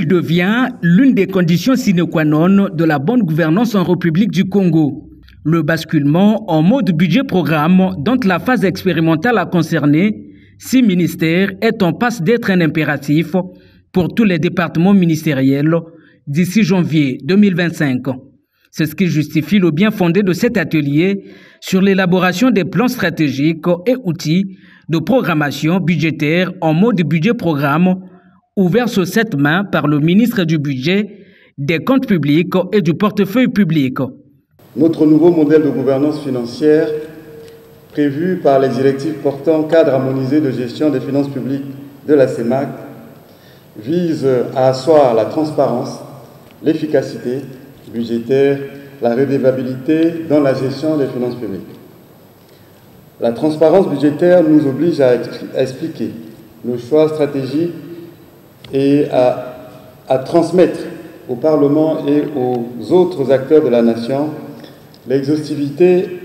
Il devient l'une des conditions sine qua non de la bonne gouvernance en République du Congo. Le basculement en mode budget-programme dont la phase expérimentale a concerné 6 ministères est en passe d'être un impératif pour tous les départements ministériels d'ici janvier 2025. C'est ce qui justifie le bien fondé de cet atelier sur l'élaboration des plans stratégiques et outils de programmation budgétaire en mode budget-programme ouvert sur 7 mains par le ministre du Budget, des Comptes publics et du Portefeuille public. Notre nouveau modèle de gouvernance financière, prévu par les directives portant cadre harmonisé de gestion des finances publiques de la CEMAC, vise à asseoir la transparence, l'efficacité budgétaire, la redevabilité dans la gestion des finances publiques. La transparence budgétaire nous oblige à expliquer nos choix stratégiques et à transmettre au Parlement et aux autres acteurs de la nation l'exhaustivité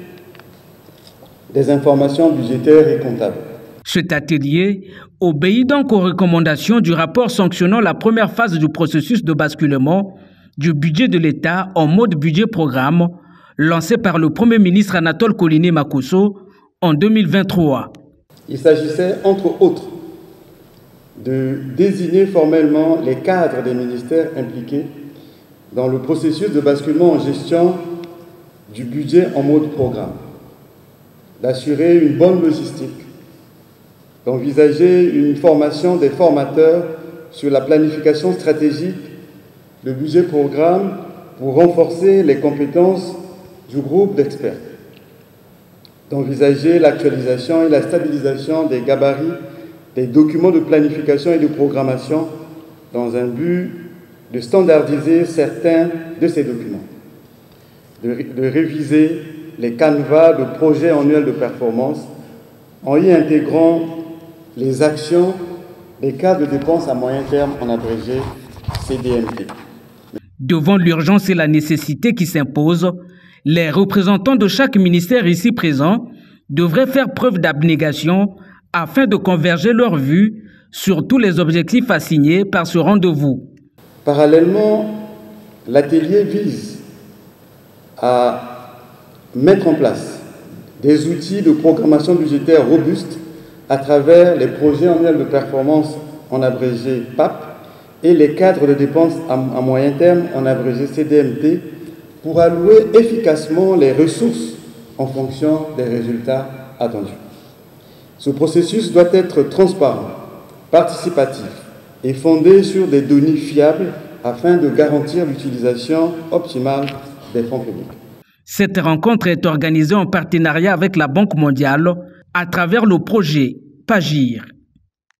des informations budgétaires et comptables. Cet atelier obéit donc aux recommandations du rapport sanctionnant la première phase du processus de basculement du budget de l'État en mode budget-programme lancé par le Premier ministre Anatole Koliné-Makosso en 2023. Il s'agissait, entre autres, de désigner formellement les cadres des ministères impliqués dans le processus de basculement en gestion du budget en mode programme, d'assurer une bonne logistique, d'envisager une formation des formateurs sur la planification stratégique de budget-programme pour renforcer les compétences du groupe d'experts, d'envisager l'actualisation et la stabilisation des gabarits des documents de planification et de programmation dans un but de standardiser certains de ces documents, de réviser les canevas de projets annuels de performance en y intégrant les actions des cadres de dépenses à moyen terme, en abrégé CDMT. Devant l'urgence et la nécessité qui s'imposent, les représentants de chaque ministère ici présent devraient faire preuve d'abnégation afin de converger leurs vues sur tous les objectifs assignés par ce rendez-vous. Parallèlement, l'atelier vise à mettre en place des outils de programmation budgétaire robustes à travers les projets annuels de performance en abrégé PAP et les cadres de dépenses à moyen terme en abrégé CDMT pour allouer efficacement les ressources en fonction des résultats attendus. Ce processus doit être transparent, participatif et fondé sur des données fiables afin de garantir l'utilisation optimale des fonds publics. Cette rencontre est organisée en partenariat avec la Banque mondiale à travers le projet PAGIR.